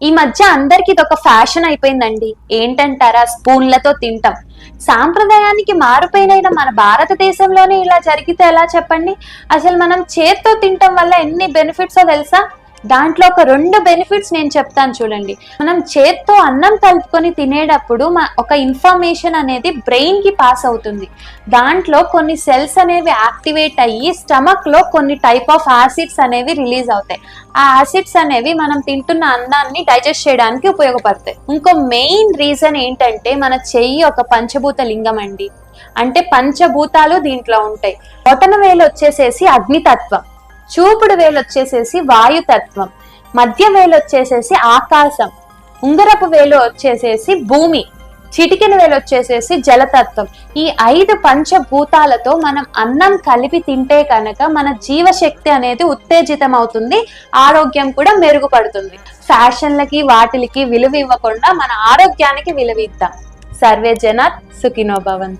ఈ మధ్య అందరికి ఇది ఒక ఫ్యాషన్ అయిపోయిందండి. ఏంటంటారా? స్పూన్లతో తింటాం. సాంప్రదాయానికి మారుపైన మన భారతదేశంలోనే ఇలా జరిగితే ఎలా చెప్పండి? అసలు మనం చేత్తో తింటాం వల్ల ఎన్ని బెనిఫిట్సో తెలుసా? దాంట్లో ఒక 2 బెనిఫిట్స్ నేను చెప్తాను చూడండి. మనం చేత్తో అన్నం కలుపుకొని తినేటప్పుడు ఒక ఇన్ఫర్మేషన్ అనేది బ్రెయిన్ కి పాస్ అవుతుంది. దాంట్లో కొన్ని సెల్స్ అనేవి యాక్టివేట్ అయ్యి స్టమక్ లో కొన్ని టైప్ ఆఫ్ యాసిడ్స్ అనేవి రిలీజ్ అవుతాయి. ఆ యాసిడ్స్ అనేవి మనం తింటున్న అన్నాన్ని డైజెస్ట్ చేయడానికి ఉపయోగపడతాయి. ఇంకో మెయిన్ రీజన్ ఏంటంటే మన చెయ్యి ఒక పంచభూత లింగం అండి. అంటే పంచభూతాలు దీంట్లో ఉంటాయి. బొటన వేలు వచ్చేసేసి అగ్నితత్వం, చూపుడు వేలు వచ్చేసేసి వాయుతత్వం, మధ్య వేలు వచ్చేసేసి ఆకాశం, ఉంగరపు వేలు వచ్చేసేసి భూమి, చిటికెన వేలు వచ్చేసేసి జలతత్వం. ఈ 5 పంచభూతాలతో మనం అన్నం కలిపి తింటే కనుక మన జీవశక్తి అనేది ఉత్తేజితం అవుతుంది, ఆరోగ్యం కూడా మెరుగుపడుతుంది. ఫ్యాషన్లకి వాటికి విలువ ఇవ్వకుండా మన ఆరోగ్యానికి విలువ ఇద్దాం. సర్వే జన సుఖినో భవంతు.